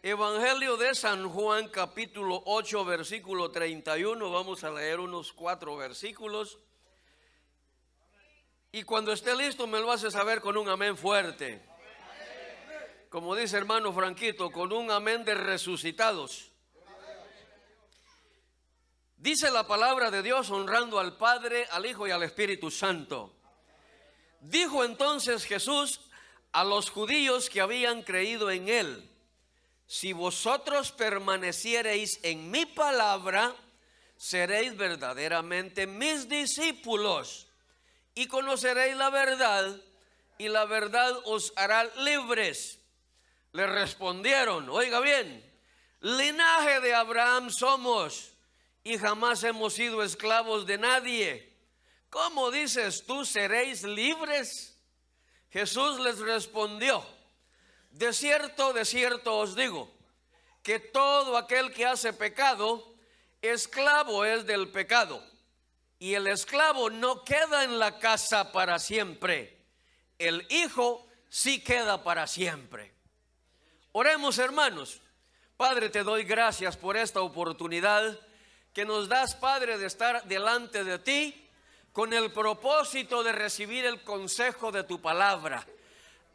Evangelio de San Juan, capítulo 8, versículo 31. Vamos a leer unos 4 versículos. Y cuando esté listo me lo hace saber con un amén fuerte. Como dice hermano Franquito, con un amén de resucitados. Dice la palabra de Dios honrando al Padre, al Hijo y al Espíritu Santo. Dijo entonces Jesús a los judíos que habían creído en él: si vosotros permaneciereis en mi palabra, seréis verdaderamente mis discípulos y conoceréis la verdad, y la verdad os hará libres. Le respondieron, oiga bien, linaje de Abraham somos y jamás hemos sido esclavos de nadie. ¿Cómo dices tú seréis libres? Jesús les respondió: de cierto os digo, que todo aquel que hace pecado, esclavo es del pecado. Y el esclavo no queda en la casa para siempre, el Hijo sí queda para siempre. Oremos, hermanos. Padre, te doy gracias por esta oportunidad que nos das, Padre, de estar delante de ti con el propósito de recibir el consejo de tu palabra.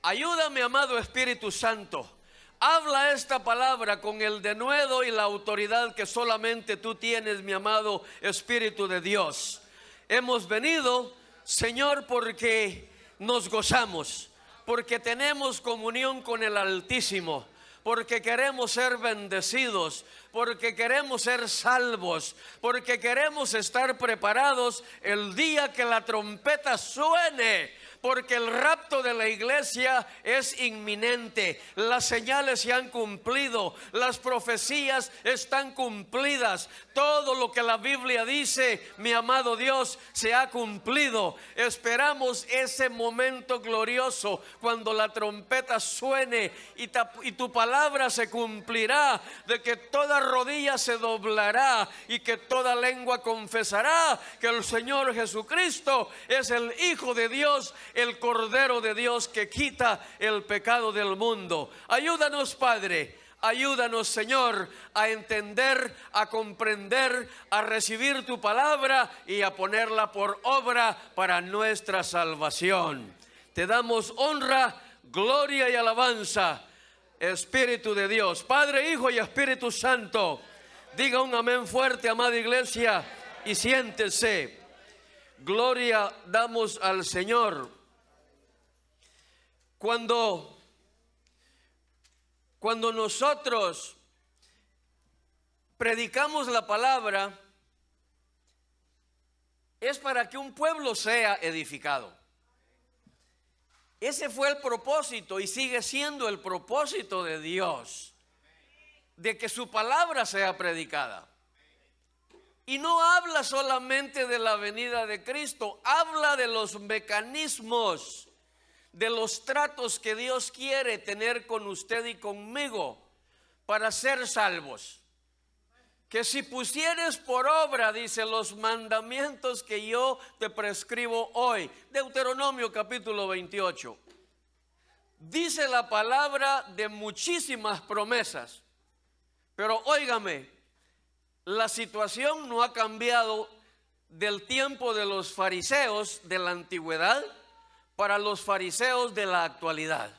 Ayúdame, amado Espíritu Santo. Habla esta palabra con el denuedo y la autoridad que solamente tú tienes, mi amado Espíritu de Dios. Hemos venido, Señor, porque nos gozamos, porque tenemos comunión con el Altísimo, porque queremos ser bendecidos, porque queremos ser salvos, porque queremos estar preparados el día que la trompeta suene. Porque el rapto de la iglesia es inminente. Las señales se han cumplido, las profecías están cumplidas. Todo lo que la Biblia dice, mi amado Dios, se ha cumplido. Esperamos ese momento glorioso cuando la trompeta suene y tu palabra se cumplirá, de que toda rodilla se doblará y que toda lengua confesará que el Señor Jesucristo es el Hijo de Dios, el Cordero de Dios que quita el pecado del mundo. Ayúdanos, Padre, ayúdanos, Señor, a entender, a comprender, a recibir tu palabra y a ponerla por obra para nuestra salvación. Te damos honra, gloria y alabanza, Espíritu de Dios, Padre, Hijo y Espíritu Santo. Diga un amén fuerte, amada iglesia, y siéntese. Gloria damos al Señor. Cuando nosotros predicamos la palabra, es para que un pueblo sea edificado. Ese fue el propósito y sigue siendo el propósito de Dios, de que su palabra sea predicada. Y no habla solamente de la venida de Cristo, habla de los mecanismos, de los tratos que Dios quiere tener con usted y conmigo para ser salvos. Que si pusieres por obra, dice, los mandamientos que yo te prescribo hoy. Deuteronomio capítulo 28. Dice la palabra de muchísimas promesas. Pero óigame, la situación no ha cambiado del tiempo de los fariseos de la antigüedad para los fariseos de la actualidad.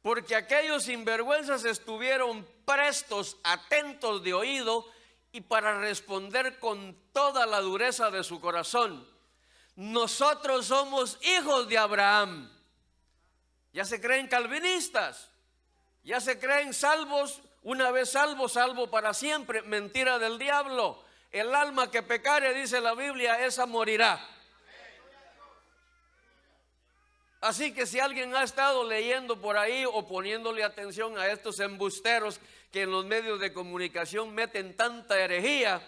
Porque aquellos sinvergüenzas estuvieron prestos, atentos de oído y para responder con toda la dureza de su corazón. Nosotros somos hijos de Abraham. Ya se creen calvinistas, ya se creen salvos, una vez salvo, salvo para siempre. Mentira del diablo. El alma que pecare, dice la Biblia, esa morirá. Así que si alguien ha estado leyendo por ahí o poniéndole atención a estos embusteros que en los medios de comunicación meten tanta herejía,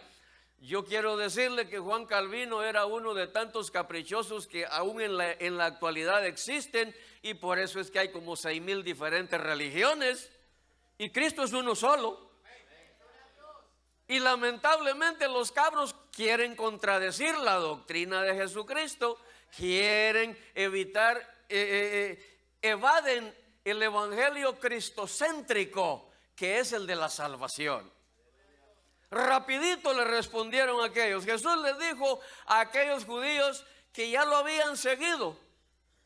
yo quiero decirle que Juan Calvino era uno de tantos caprichosos que aún en la actualidad existen, y por eso es que hay como 6,000 diferentes religiones y Cristo es uno solo. Y lamentablemente los cabros quieren contradecir la doctrina de Jesucristo, quieren evitar, evaden el evangelio cristocéntrico, que es el de la salvación. Rapidito le respondieron aquellos. Jesús les dijo a aquellos judíos que ya lo habían seguido,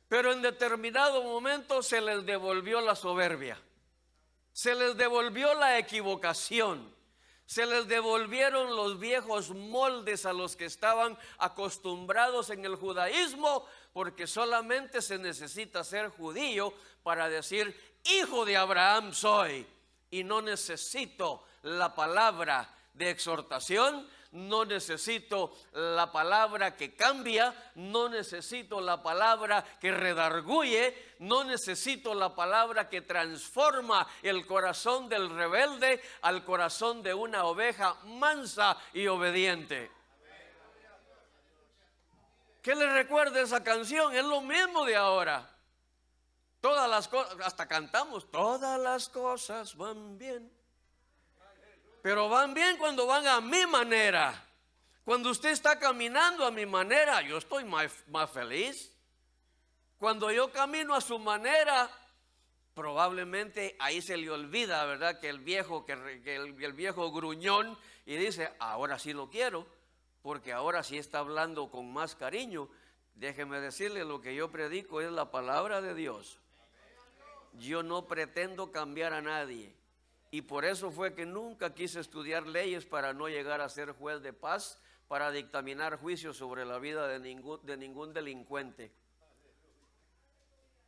pero en determinado momento se les devolvió la soberbia, se les devolvió la equivocación, se les devolvieron los viejos moldes a los que estaban acostumbrados en el judaísmo, porque solamente se necesita ser judío para decir hijo de Abraham soy, y no necesito la palabra de exhortación, no necesito la palabra que cambia, no necesito la palabra que redarguye, no necesito la palabra que transforma el corazón del rebelde al corazón de una oveja mansa y obediente. ¿Qué le recuerda esa canción? Es lo mismo de ahora. Todas las cosas, hasta cantamos, todas las cosas van bien. Pero van bien cuando van a mi manera. Cuando usted está caminando a mi manera, yo estoy más feliz. Cuando yo camino a su manera, probablemente ahí se le olvida, ¿verdad? Que el viejo gruñón, y dice, ahora sí lo quiero, porque ahora sí está hablando con más cariño. Déjeme decirle, lo que yo predico es la palabra de Dios. Yo no pretendo cambiar a nadie. Y por eso fue que nunca quise estudiar leyes, para no llegar a ser juez de paz, para dictaminar juicios sobre la vida de ningún delincuente.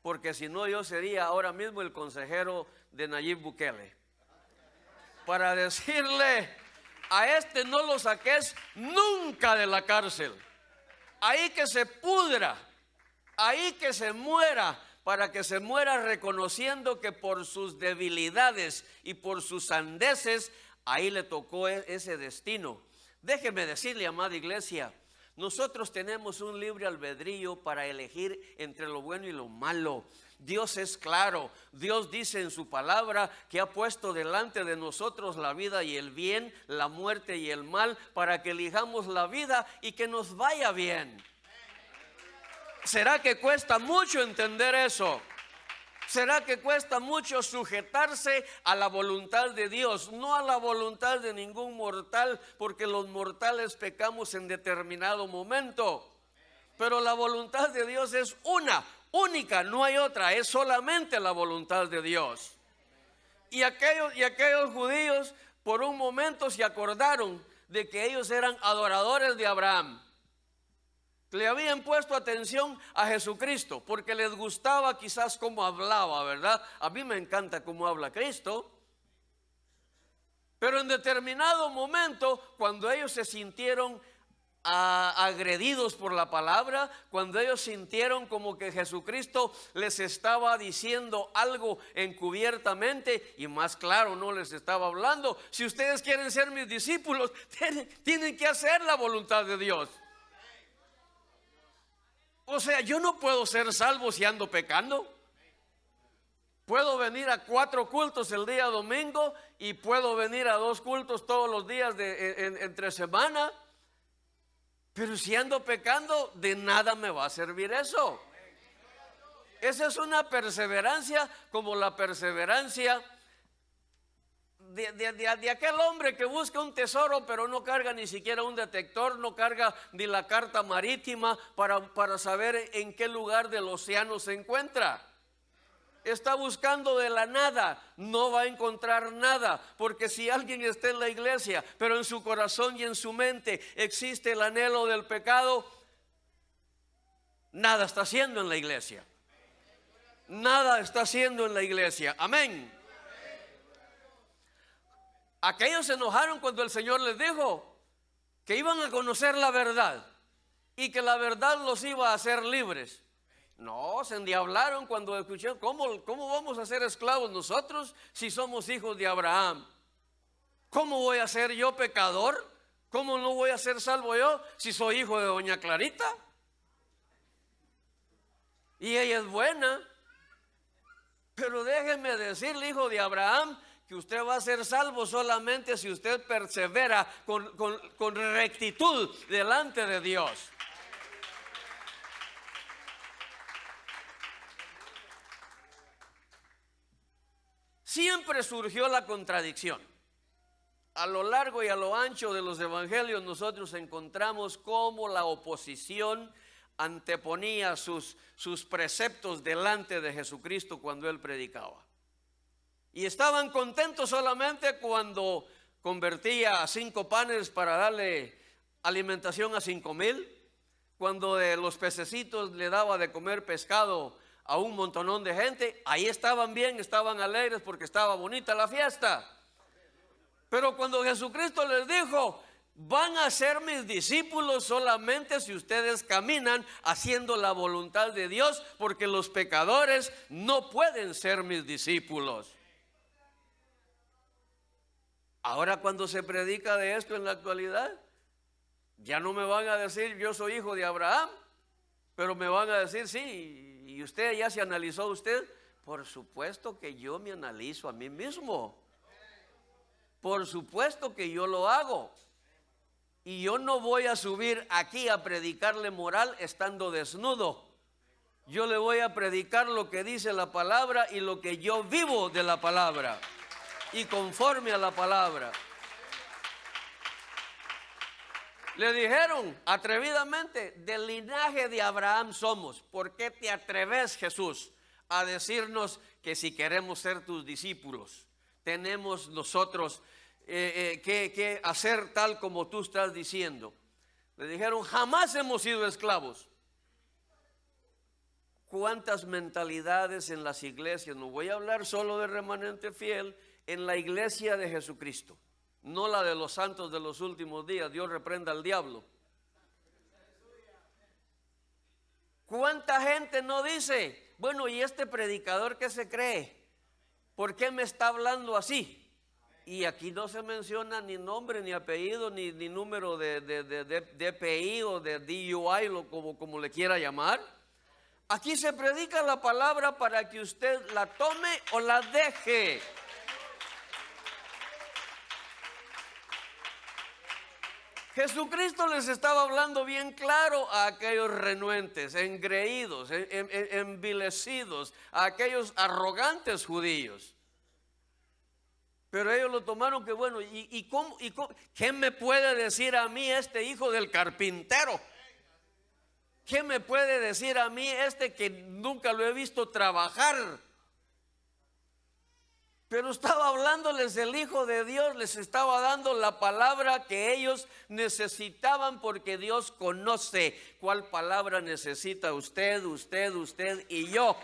Porque si no, yo sería ahora mismo el consejero de Nayib Bukele, para decirle, a este no lo saques nunca de la cárcel, ahí que se pudra, ahí que se muera, para que se muera reconociendo que por sus debilidades y por sus sandeces, ahí le tocó ese destino. Déjeme decirle, amada iglesia, nosotros tenemos un libre albedrío para elegir entre lo bueno y lo malo. Dios es claro, Dios dice en su palabra que ha puesto delante de nosotros la vida y el bien, la muerte y el mal, para que elijamos la vida y que nos vaya bien. ¿Será que cuesta mucho entender eso? ¿Será que cuesta mucho sujetarse a la voluntad de Dios, no a la voluntad de ningún mortal, porque los mortales pecamos en determinado momento? Pero la voluntad de Dios es única, no hay otra, es solamente la voluntad de Dios. Y aquellos judíos por un momento se acordaron de que ellos eran adoradores de Abraham. Le habían puesto atención a Jesucristo porque les gustaba quizás cómo hablaba, ¿verdad? A mí me encanta cómo habla Cristo. Pero en determinado momento, cuando ellos se sintieron agredidos por la palabra, cuando ellos sintieron como que Jesucristo les estaba diciendo algo encubiertamente, y más claro no les estaba hablando, si ustedes quieren ser mis discípulos, tienen que hacer la voluntad de Dios. O sea, yo no puedo ser salvo si ando pecando. Puedo venir a 4 cultos el día domingo y puedo venir a 2 cultos todos los días entre semana. Pero si ando pecando, de nada me va a servir eso. Esa es una perseverancia como la perseverancia de aquel hombre que busca un tesoro, pero no carga ni siquiera un detector, no carga ni la carta marítima para saber en qué lugar del océano se encuentra. Está buscando de la nada, no va a encontrar nada, porque si alguien está en la iglesia, pero en su corazón y en su mente existe el anhelo del pecado, nada está haciendo en la iglesia. Nada está haciendo en la iglesia. Amén. Aquellos se enojaron cuando el Señor les dijo que iban a conocer la verdad y que la verdad los iba a hacer libres. No, se endiablaron cuando escucharon, ¿cómo vamos a ser esclavos nosotros si somos hijos de Abraham? ¿Cómo voy a ser yo pecador? ¿Cómo no voy a ser salvo yo si soy hijo de doña Clarita? Y ella es buena. Pero déjeme decirle, hijo de Abraham, que usted va a ser salvo solamente si usted persevera con rectitud delante de Dios. siempre surgió la contradicción. A lo largo y a lo ancho de los evangelios nosotros encontramos cómo la oposición anteponía sus preceptos delante de Jesucristo cuando Él predicaba. Y estaban contentos solamente cuando convertía a 5 panes para darle alimentación a 5,000, cuando de los pececitos le daba de comer pescado a un montonón de gente. Ahí estaban bien, estaban alegres porque estaba bonita la fiesta. Pero cuando Jesucristo les dijo: van a ser mis discípulos solamente si ustedes caminan haciendo la voluntad de Dios, porque los pecadores no pueden ser mis discípulos. Ahora, cuando se predica de esto en la actualidad, ya no me van a decir yo soy hijo de Abraham, pero me van a decir: sí, ¿y usted ya se analizó usted? Por supuesto que yo me analizo a mí mismo. Por supuesto que yo lo hago. Y yo no voy a subir aquí a predicarle moral estando desnudo. Yo le voy a predicar lo que dice la palabra y lo que yo vivo de la palabra y conforme a la palabra. Le dijeron atrevidamente: del linaje de Abraham somos. ¿Por qué te atreves, Jesús, a decirnos que si queremos ser tus discípulos tenemos nosotros que hacer tal como tú estás diciendo? Le dijeron: jamás hemos sido esclavos. ¿Cuántas mentalidades en las iglesias? No voy a hablar solo de remanente fiel, en la iglesia de Jesucristo, no la de los santos de los últimos días. Dios reprenda al diablo. ¿Cuánta gente no dice: bueno, ¿y este predicador qué se cree? ¿Por qué me está hablando así? Y aquí no se menciona ni nombre, ni apellido, ni número de DPI o de DUI, como le quiera llamar. Aquí se predica la palabra para que usted la tome o la deje. Jesucristo les estaba hablando bien claro a aquellos renuentes, engreídos, envilecidos, a aquellos arrogantes judíos. Pero ellos lo tomaron que bueno, ¿y cómo? ¿Qué me puede decir a mí este hijo del carpintero? ¿Qué me puede decir a mí este que nunca lo he visto trabajar? Pero estaba hablándoles el Hijo de Dios, les estaba dando la palabra que ellos necesitaban, porque Dios conoce cuál palabra necesita usted y yo.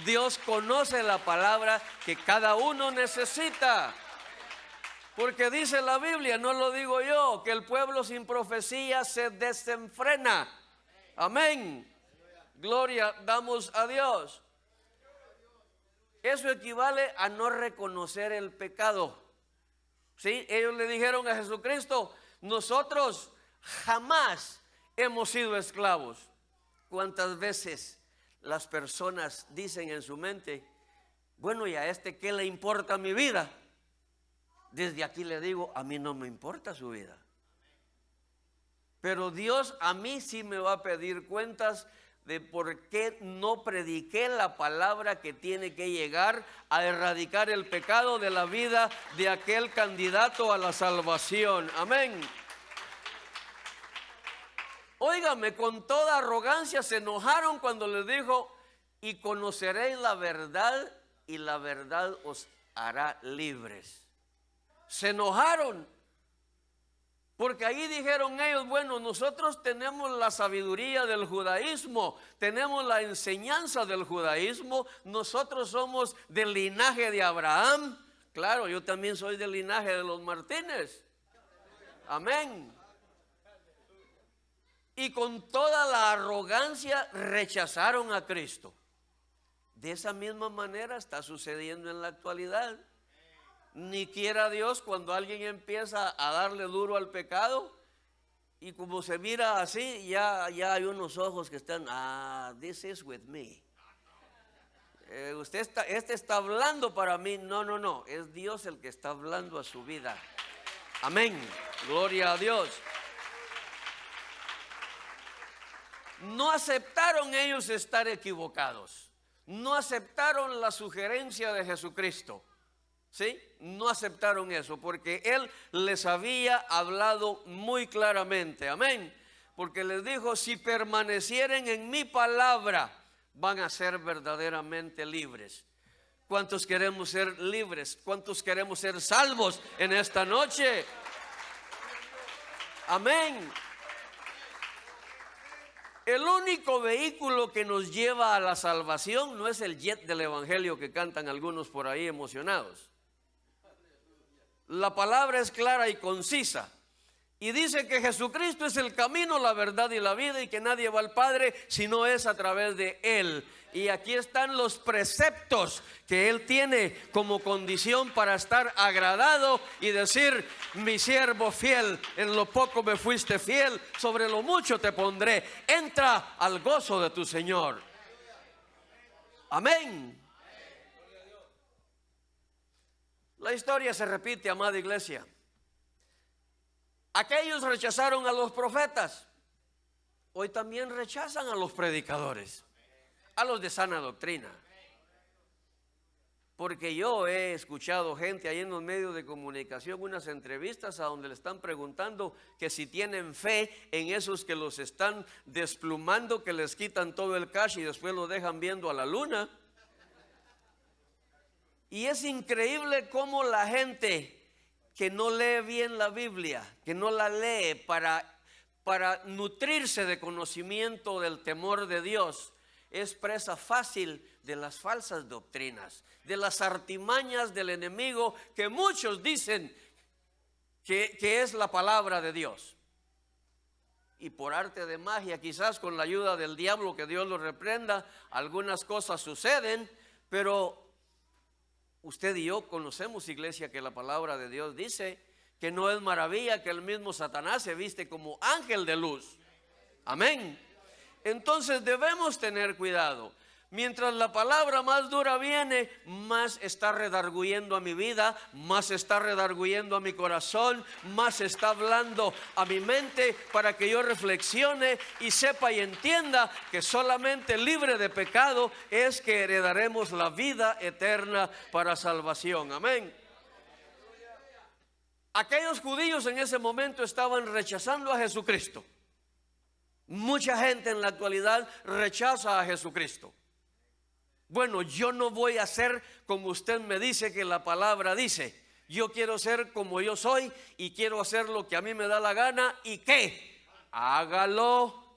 Dios conoce la palabra que cada uno necesita. Porque dice la Biblia, no lo digo yo, que el pueblo sin profecía se desenfrena. Amén. Gloria damos a Dios. Eso equivale a no reconocer el pecado. ¿Sí? Ellos le dijeron a Jesucristo: nosotros jamás hemos sido esclavos. ¿Cuántas veces las personas dicen en su mente: bueno, ¿y a este qué le importa mi vida? Desde aquí le digo: a mí no me importa su vida. Pero Dios a mí sí me va a pedir cuentas de por qué no prediqué la palabra que tiene que llegar a erradicar el pecado de la vida de aquel candidato a la salvación. Amén. Óigame, con toda arrogancia se enojaron cuando les dijo: y conoceréis la verdad, y la verdad os hará libres. Se enojaron, porque ahí dijeron ellos: bueno, nosotros tenemos la sabiduría del judaísmo, tenemos la enseñanza del judaísmo, nosotros somos del linaje de Abraham. Claro, yo también soy del linaje de los Martínez. Amén. Y con toda la arrogancia rechazaron a Cristo. De esa misma manera está sucediendo en la actualidad. Ni quiera Dios, cuando alguien empieza a darle duro al pecado, y como se mira así, ya hay unos ojos que están: this is with me. Este está hablando para mí. No, es Dios el que está hablando a su vida. Amén, gloria a Dios. No aceptaron ellos estar equivocados. No aceptaron la sugerencia de Jesucristo. ¿Sí? No aceptaron eso porque Él les había hablado muy claramente. Amén. Porque les dijo, si permanecieren en mi palabra, van a ser verdaderamente libres. ¿Cuántos queremos ser libres? ¿Cuántos queremos ser salvos en esta noche? Amén. El único vehículo que nos lleva a la salvación no es el jet del evangelio que cantan algunos por ahí emocionados. La palabra es clara y concisa y dice que Jesucristo es el camino, la verdad y la vida, y que nadie va al Padre si no es a través de Él. Y aquí están los preceptos que Él tiene como condición para estar agradado y decir: mi siervo fiel, en lo poco me fuiste fiel, sobre lo mucho te pondré, entra al gozo de tu Señor. Amén. La historia se repite, amada iglesia. Aquellos rechazaron a los profetas, hoy también rechazan a los predicadores, a los de sana doctrina. Porque yo he escuchado gente ahí en los medios de comunicación, unas entrevistas a donde le están preguntando que si tienen fe en esos que los están desplumando, que les quitan todo el cash y después lo dejan viendo a la luna. Y es increíble cómo la gente que no lee bien la Biblia, que no la lee para nutrirse de conocimiento del temor de Dios, es presa fácil de las falsas doctrinas, de las artimañas del enemigo que muchos dicen que es la palabra de Dios. Y por arte de magia, quizás con la ayuda del diablo, que Dios lo reprenda, algunas cosas suceden, pero usted y yo conocemos, iglesia, que la palabra de Dios dice que no es maravilla que el mismo Satanás se viste como ángel de luz. Amén. Entonces debemos tener cuidado. Mientras la palabra más dura viene, más está redarguyendo a mi vida, más está redarguyendo a mi corazón, más está hablando a mi mente para que yo reflexione y sepa y entienda que solamente libre de pecado es que heredaremos la vida eterna para salvación. Amén. Aquellos judíos en ese momento estaban rechazando a Jesucristo. Mucha gente en la actualidad rechaza a Jesucristo. Bueno, yo no voy a ser como usted me dice que la palabra dice. Yo quiero ser como yo soy y quiero hacer lo que a mí me da la gana. ¿Y qué? Hágalo.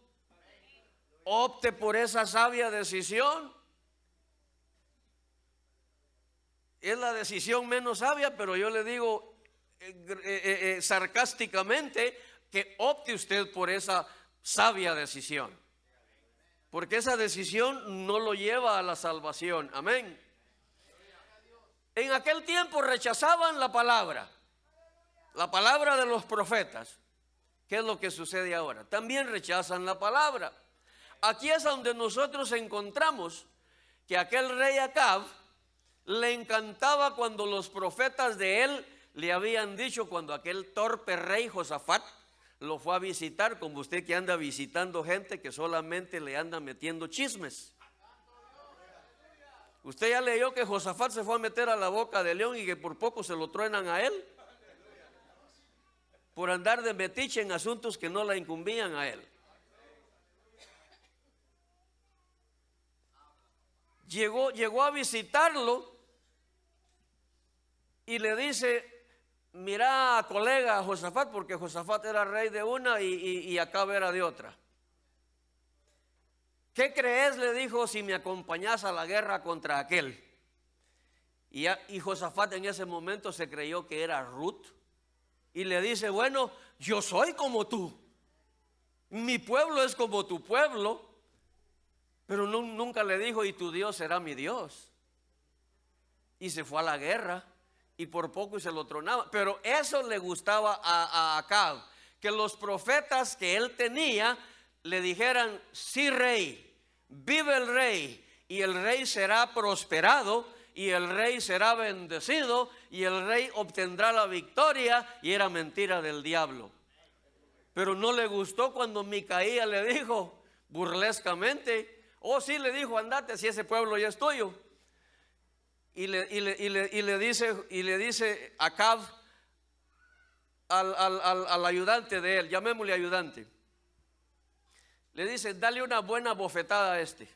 Opte por esa sabia decisión. Es la decisión menos sabia, pero yo le digo sarcásticamente que opte usted por esa sabia decisión. Porque esa decisión no lo lleva a la salvación. Amén. En aquel tiempo rechazaban la palabra de los profetas. ¿Qué es lo que sucede ahora? También rechazan la palabra. Aquí es donde nosotros encontramos que aquel rey Acab le encantaba cuando los profetas de él le habían dicho, cuando aquel torpe rey Josafat lo fue a visitar, como usted que anda visitando gente que solamente le anda metiendo chismes. Usted ya leyó que Josafat se fue a meter a la boca del león y que por poco se lo truenan a él por andar de metiche en asuntos que no la incumbían a él. Llegó a visitarlo y le dice: mira, colega, Josafat, porque Josafat era rey de una y Acab era de otra. ¿Qué crees? Le dijo, si me acompañas a la guerra contra aquel. Y Josafat en ese momento se creyó que era Ruth y le dice: bueno, yo soy como tú, mi pueblo es como tu pueblo. Pero nunca le dijo: y tu Dios será mi Dios. Y se fue a la guerra y por poco se lo tronaba. Pero eso le gustaba a Acab, que los profetas que él tenía le dijeran: sí, rey, vive el rey, y el rey será prosperado, y el rey será bendecido, y el rey obtendrá la victoria. Y era mentira del diablo. Pero no le gustó cuando Micaía le dijo burlescamente: oh sí, le dijo, andate si ese pueblo ya es tuyo. y le dice Acab al ayudante de él, llamémosle ayudante, le dice: dale una buena bofetada a este,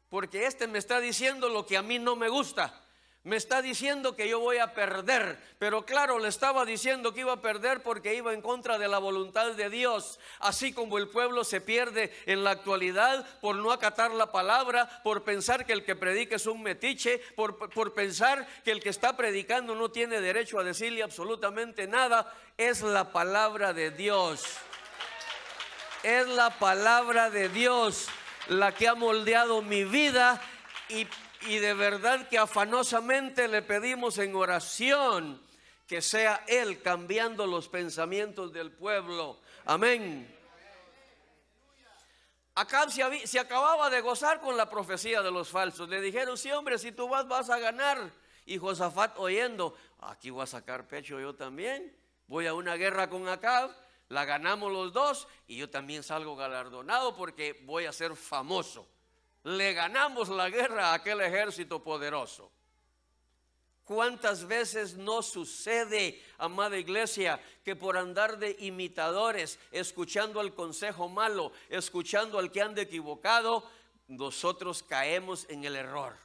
porque este me está diciendo lo que a mí no me gusta. Me está diciendo que yo voy a perder, pero claro, le estaba diciendo que iba a perder porque iba en contra de la voluntad de Dios. Así como el pueblo se pierde en la actualidad por no acatar la palabra, por pensar que el que predica es un metiche, por pensar que el que está predicando no tiene derecho a decirle absolutamente nada. Es la palabra de Dios. Es la palabra de Dios la que ha moldeado mi vida, y de verdad que afanosamente le pedimos en oración que sea Él cambiando los pensamientos del pueblo. Amén. Acab se acababa de gozar con la profecía de los falsos. Le dijeron: sí, hombre, si tú vas a ganar. Y Josafat, oyendo: aquí voy a sacar pecho yo también, voy a una guerra con Acab, la ganamos los dos y yo también salgo galardonado porque voy a ser famoso. Le ganamos la guerra a aquel ejército poderoso. ¿Cuántas veces no sucede, amada iglesia, que por andar de imitadores, escuchando el consejo malo, escuchando al que anda equivocado, nosotros caemos en el error?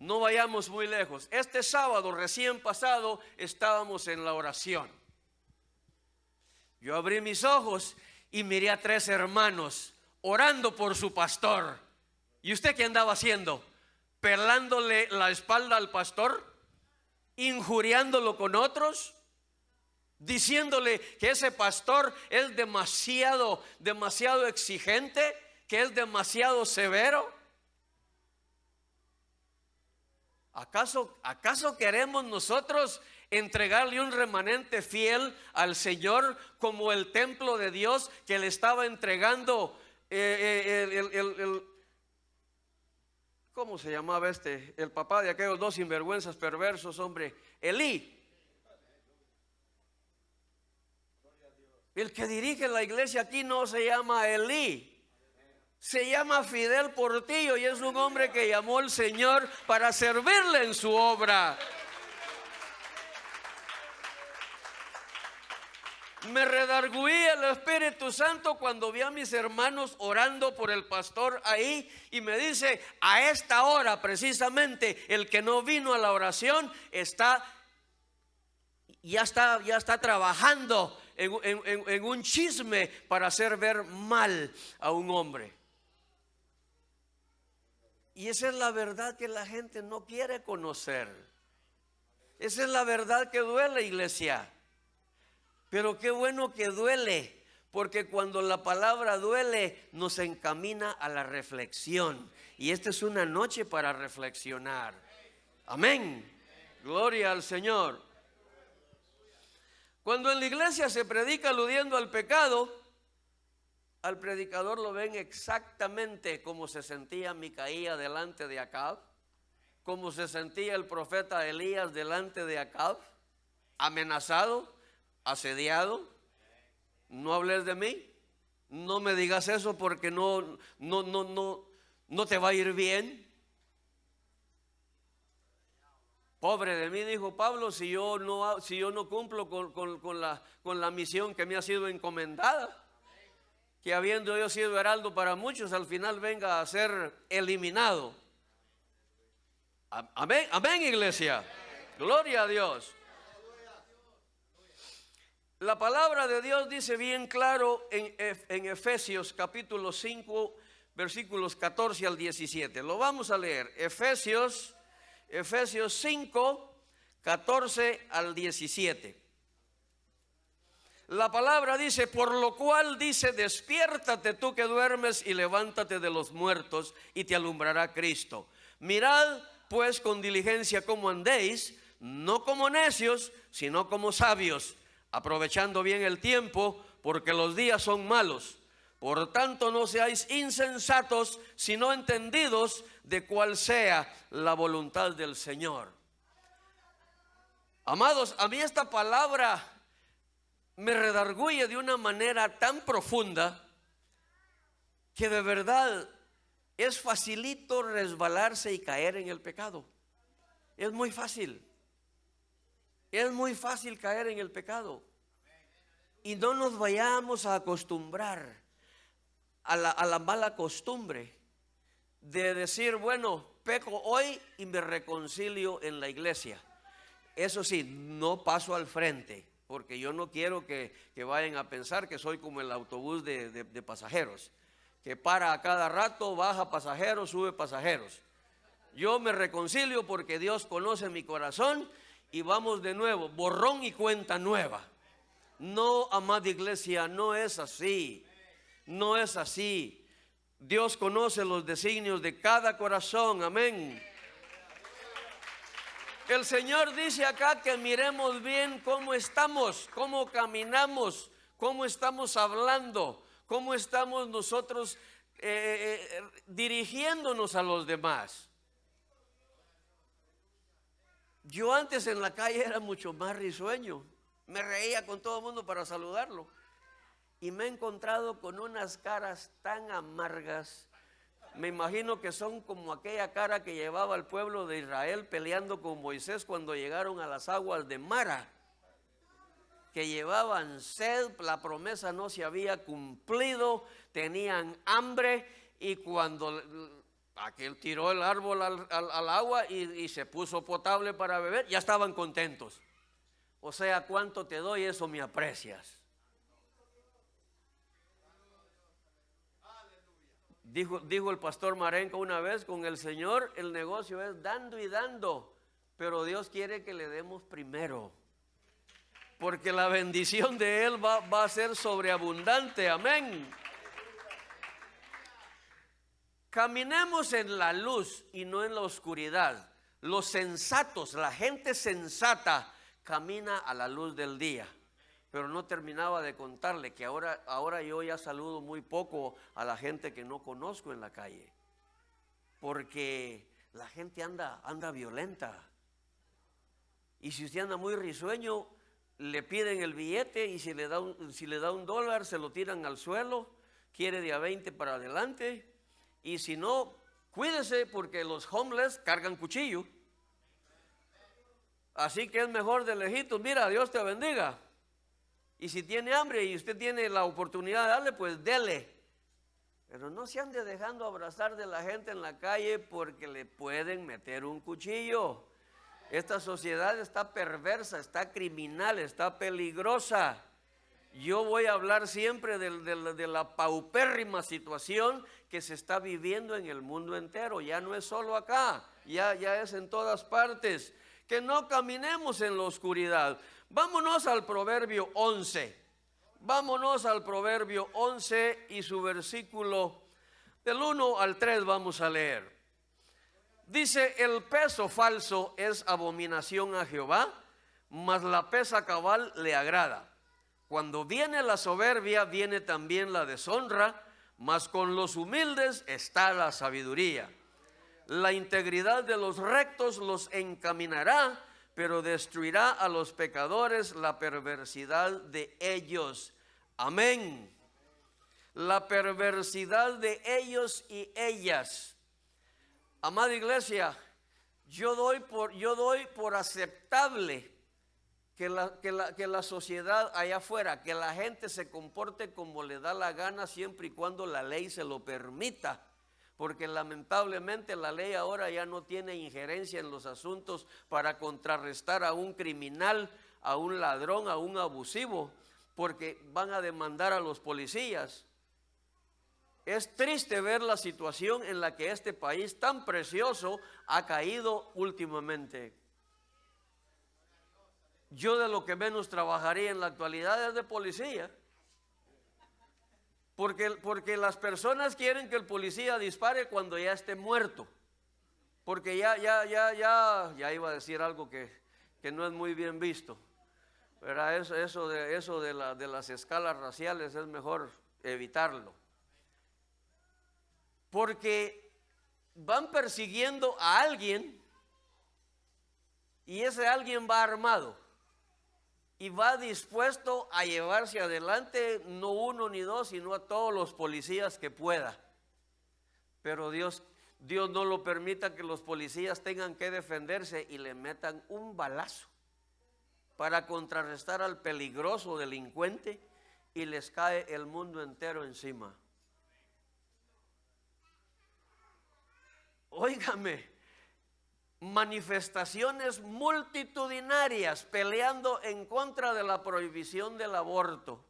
No vayamos muy lejos. Este sábado recién pasado estábamos en la oración. Yo abrí mis ojos y miré a 3 hermanos orando por su pastor. ¿Y usted qué andaba haciendo? ¿Perlándole la espalda al pastor? ¿Injuriándolo con otros? ¿Diciéndole que ese pastor es demasiado exigente? ¿Que es demasiado severo? ¿Acaso queremos nosotros entregarle un remanente fiel al Señor como el templo de Dios que le estaba entregando ¿cómo se llamaba el papá de aquellos 2 sinvergüenzas perversos, hombre? Elí. El que dirige la iglesia aquí no se llama Elí, se llama Fidel Portillo, y es un hombre que llamó el Señor para servirle en su obra. Me redarguí el Espíritu Santo cuando vi a mis hermanos orando por el pastor ahí, y me dice: a esta hora precisamente el que no vino a la oración ya está trabajando en un chisme para hacer ver mal a un hombre. Y esa es la verdad que la gente no quiere conocer. Esa es la verdad que duele, iglesia. Pero qué bueno que duele, porque cuando la palabra duele nos encamina a la reflexión. Y esta es una noche para reflexionar. Amén. Gloria al Señor. Cuando en la iglesia se predica aludiendo al pecado, al predicador lo ven exactamente como se sentía Micaía delante de Acab, como se sentía el profeta Elías delante de Acab, amenazado, asediado. No hables de mí, no me digas eso porque no te va a ir bien. Pobre de mí, dijo Pablo, si yo no cumplo con la misión que me ha sido encomendada, que habiendo yo sido heraldo para muchos, al final venga a ser eliminado. Amén, amén, iglesia. Gloria a Dios. La palabra de Dios dice bien claro en Efesios capítulo 5, versículos 14 al 17. Lo vamos a leer. Efesios 5, 14 al 17. La palabra dice: por lo cual dice, despiértate tú que duermes y levántate de los muertos y te alumbrará Cristo. Mirad pues con diligencia cómo andéis, no como necios, sino como sabios, aprovechando bien el tiempo, porque los días son malos. Por tanto, no seáis insensatos, sino entendidos de cuál sea la voluntad del Señor. Amados, a mí esta palabra me redarguye de una manera tan profunda que de verdad es facilito resbalarse y caer en el pecado. Es muy fácil. Es muy fácil caer en el pecado. Y no nos vayamos a acostumbrar a la mala costumbre de decir, bueno, peco hoy y me reconcilio en la iglesia. Eso sí, no paso al frente, porque yo no quiero que vayan a pensar que soy como el autobús de pasajeros, que para a cada rato, baja pasajeros, sube pasajeros. Yo me reconcilio porque Dios conoce mi corazón y vamos de nuevo, borrón y cuenta nueva. No, amada iglesia, no es así. No es así. Dios conoce los designios de cada corazón. Amén. El Señor dice acá que miremos bien cómo estamos, cómo caminamos, cómo estamos hablando, cómo estamos nosotros dirigiéndonos a los demás. Yo antes en la calle era mucho más risueño. Me reía con todo el mundo para saludarlo. Y me he encontrado con unas caras tan amargas. Me imagino que son como aquella cara que llevaba el pueblo de Israel peleando con Moisés cuando llegaron a las aguas de Mara. Que llevaban sed, la promesa no se había cumplido, tenían hambre y cuando aquel tiró el árbol al agua y se puso potable para beber, ya estaban contentos. O sea, ¿cuánto te doy? Eso me aprecias. Dijo el pastor Marenco una vez, con el Señor el negocio es dando y dando, pero Dios quiere que le demos primero, porque la bendición de Él va a ser sobreabundante. Amén. Caminemos en la luz y no en la oscuridad. Los sensatos, la gente sensata, camina a la luz del día. Pero no terminaba de contarle que ahora yo ya saludo muy poco a la gente que no conozco en la calle, porque la gente anda violenta. Y si usted anda muy risueño, le piden el billete y si le da un dólar, se lo tiran al suelo, quiere de a 20 para adelante. Y si no, cuídese porque los homeless cargan cuchillo. Así que es mejor de lejitos, mira, Dios te bendiga. Y si tiene hambre y usted tiene la oportunidad de darle, pues dele. Pero no se ande dejando abrazar de la gente en la calle porque le pueden meter un cuchillo. Esta sociedad está perversa, está criminal, está peligrosa. Yo voy a hablar siempre de la paupérrima situación que se está viviendo en el mundo entero. Ya no es solo acá, ya es en todas partes. Que no caminemos en la oscuridad. Vámonos al Proverbio 11. Vámonos al Proverbio 11 y su versículo del 1 al 3 vamos a leer. Dice, el peso falso es abominación a Jehová, mas la pesa cabal le agrada. Cuando viene la soberbia, viene también la deshonra, mas con los humildes está la sabiduría. La integridad de los rectos los encaminará, pero destruirá a los pecadores la perversidad de ellos. Amén. La perversidad de ellos y ellas. Amada iglesia, yo doy por aceptable que la sociedad allá afuera, que la gente se comporte como le da la gana siempre y cuando la ley se lo permita. Porque lamentablemente la ley ahora ya no tiene injerencia en los asuntos para contrarrestar a un criminal, a un ladrón, a un abusivo, porque van a demandar a los policías. Es triste ver la situación en la que este país tan precioso ha caído últimamente. Yo de lo que menos trabajaría en la actualidad es de policía. Porque las personas quieren que el policía dispare cuando ya esté muerto. Porque ya iba a decir algo que no es muy bien visto. ¿Verdad? Eso de las escalas raciales es mejor evitarlo. Porque van persiguiendo a alguien y ese alguien va armado. Y va dispuesto a llevarse adelante no uno ni dos, sino a todos los policías que pueda. Pero Dios no lo permita que los policías tengan que defenderse y le metan un balazo para contrarrestar al peligroso delincuente y les cae el mundo entero encima. Óigame, manifestaciones multitudinarias peleando en contra de la prohibición del aborto.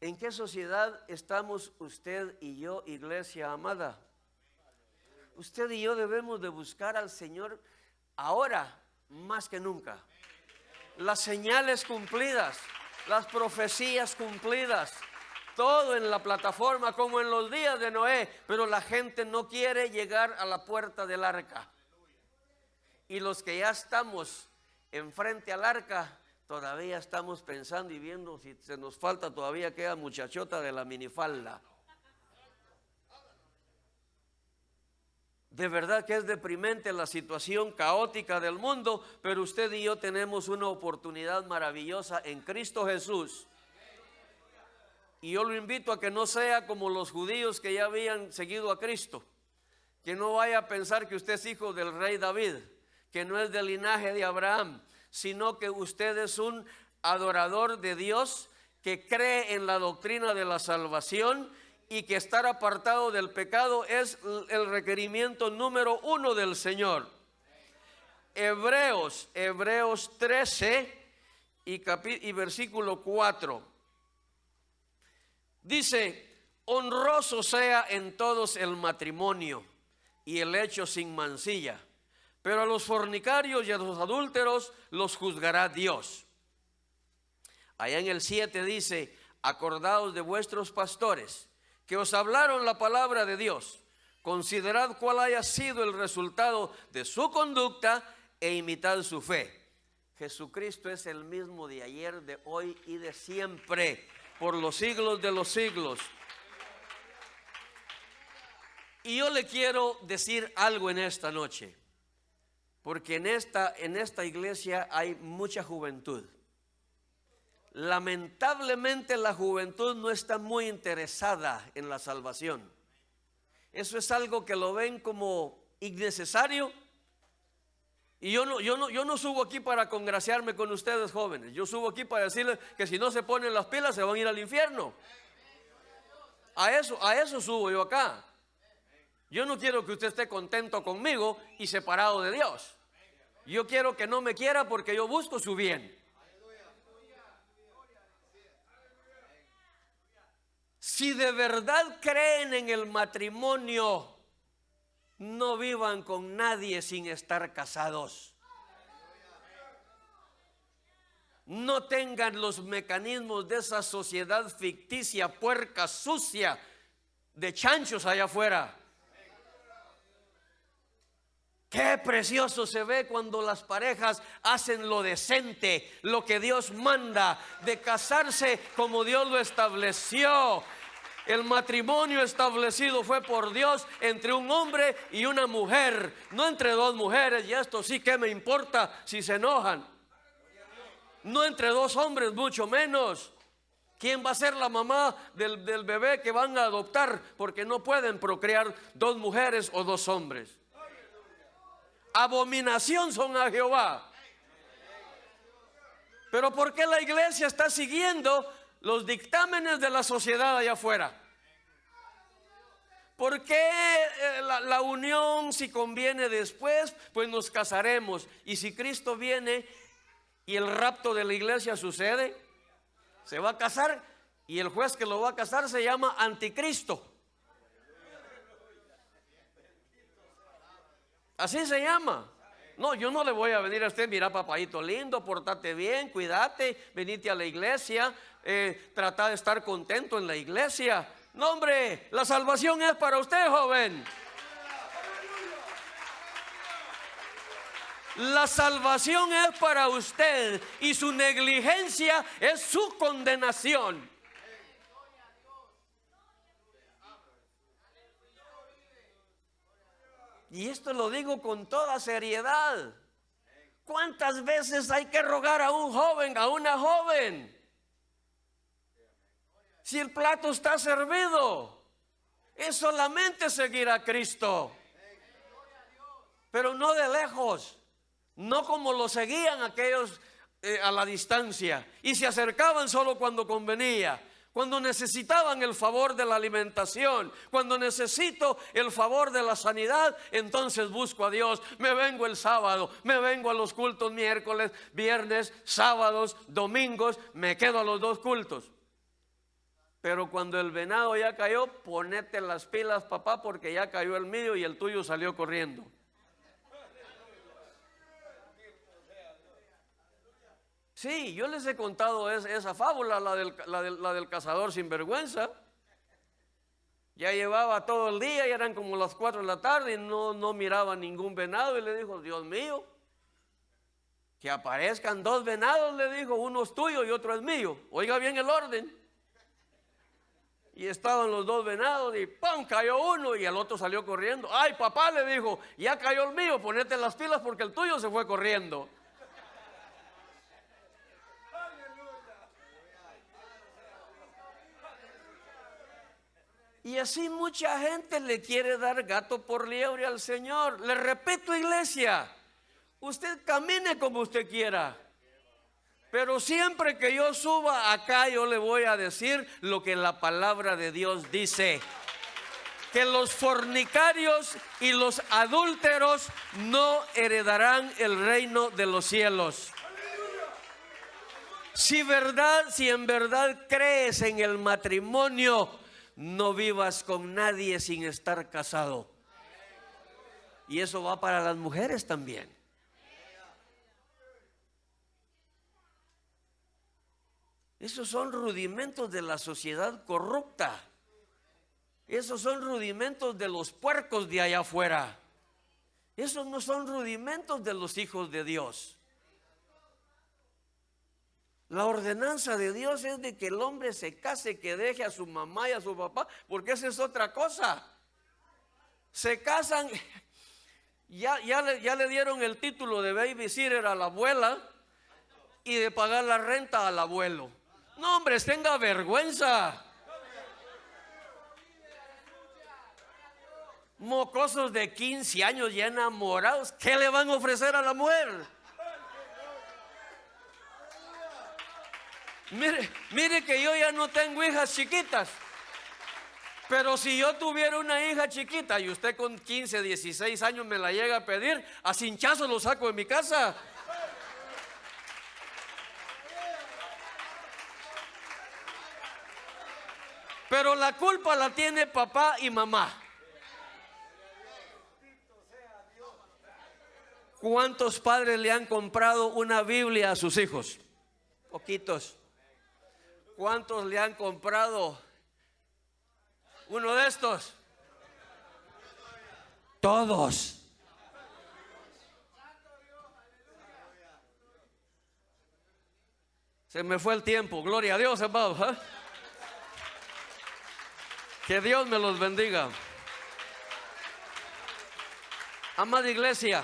¿En qué sociedad estamos usted y yo, iglesia amada? Usted y yo debemos de buscar al Señor ahora más que nunca. Las señales cumplidas, las profecías cumplidas, todo en la plataforma como en los días de Noé, pero la gente no quiere llegar a la puerta del arca. Y los que ya estamos enfrente al arca, todavía estamos pensando y viendo si se nos falta todavía aquella muchachota de la minifalda. De verdad que es deprimente la situación caótica del mundo, pero usted y yo tenemos una oportunidad maravillosa en Cristo Jesús. Y yo lo invito a que no sea como los judíos que ya habían seguido a Cristo, que no vaya a pensar que usted es hijo del rey David, que no es del linaje de Abraham, sino que usted es un adorador de Dios que cree en la doctrina de la salvación y que estar apartado del pecado es el requerimiento número 1 del Señor. Hebreos 13 y versículo 4 dice: honroso sea en todos el matrimonio y el hecho sin mancilla, pero a los fornicarios y a los adúlteros los juzgará Dios. Allá en el 7 dice: acordaos de vuestros pastores que os hablaron la palabra de Dios, considerad cuál haya sido el resultado de su conducta e imitad su fe. Jesucristo es el mismo de ayer, de hoy y de siempre, por los siglos de los siglos. Y yo le quiero decir algo en esta noche, porque en esta iglesia hay mucha juventud. Lamentablemente la juventud no está muy interesada en la salvación. Eso es algo que lo ven como innecesario. Y yo no subo aquí para congraciarme con ustedes jóvenes. Yo subo aquí para decirles que si no se ponen las pilas se van a ir al infierno. A eso subo yo acá. Yo no quiero que usted esté contento conmigo y separado de Dios. Yo quiero que no me quiera porque yo busco su bien. Si de verdad creen en el matrimonio, no vivan con nadie sin estar casados. No tengan los mecanismos de esa sociedad ficticia, puerca, sucia, de chanchos allá afuera. Qué precioso se ve cuando las parejas hacen lo decente, lo que Dios manda, de casarse como Dios lo estableció. El matrimonio establecido fue por Dios entre un hombre y una mujer, no entre dos mujeres, y esto sí que me importa si se enojan. No entre dos hombres, mucho menos. ¿Quién va a ser la mamá del bebé que van a adoptar? Porque no pueden procrear dos mujeres o dos hombres. Abominación son a Jehová. Pero ¿por qué la iglesia está siguiendo los dictámenes de la sociedad allá afuera? ¿Por qué la unión, si conviene después, pues nos casaremos? Y si Cristo viene y el rapto de la iglesia sucede, se va a casar y el juez que lo va a casar se llama Anticristo. Así se llama. No, yo no le voy a venir a usted: mira, papadito lindo, portate bien, cuídate, venite a la iglesia, trata de estar contento en la iglesia. No, hombre, la salvación es para usted, joven. La salvación es para usted y su negligencia es su condenación. Y esto lo digo con toda seriedad. ¿Cuántas veces hay que rogar a un joven, a una joven? Si el plato está servido, es solamente seguir a Cristo. Pero no de lejos, no como lo seguían aquellos a la distancia y se acercaban solo cuando convenía. Cuando necesitaban el favor de la alimentación, cuando necesito el favor de la sanidad, entonces busco a Dios. Me vengo el sábado, me vengo a los cultos miércoles, viernes, sábados, domingos, me quedo a los 2 cultos. Pero cuando el venado ya cayó, ponete las pilas, papá, porque ya cayó el mío y el tuyo salió corriendo. Sí, yo les he contado esa fábula, la del cazador sinvergüenza. Ya llevaba todo el día y eran como las 4 de la tarde y no miraba ningún venado y le dijo, Dios mío, que aparezcan 2 venados, le dijo, uno es tuyo y otro es mío. Oiga bien el orden. Y estaban los 2 venados y ¡pum! Cayó uno y el otro salió corriendo. Ay, papá, le dijo, ya cayó el mío, ponete las pilas porque el tuyo se fue corriendo. Y así mucha gente le quiere dar gato por liebre al Señor. Le repito, iglesia, usted camine como usted quiera, pero siempre que yo suba acá, yo le voy a decir lo que la palabra de Dios dice: que los fornicarios y los adúlteros no heredarán el reino de los cielos. Si en verdad crees en el matrimonio, no vivas con nadie sin estar casado. Y eso va para las mujeres también. Esos son rudimentos de la sociedad corrupta. Esos son rudimentos de los puercos de allá afuera. Esos no son rudimentos de los hijos de Dios. La ordenanza de Dios es de que el hombre se case, que deje a su mamá y a su papá, porque esa es otra cosa. Se casan, ya le dieron el título de babysitter a la abuela y de pagar la renta al abuelo. No, hombre, tenga vergüenza. Mocosos de 15 años ya enamorados, ¿qué le van a ofrecer a la mujer? Mire que yo ya no tengo hijas chiquitas, pero si yo tuviera una hija chiquita y usted con 15, 16 años me la llega a pedir, a cinchazo lo saco de mi casa. Pero la culpa la tiene papá y mamá. ¿Cuántos padres le han comprado una Biblia a sus hijos? Poquitos. ¿Cuántos le han comprado uno de estos? Todos. Se me fue el tiempo, gloria a Dios, hermano. Que Dios me los bendiga. Amada iglesia,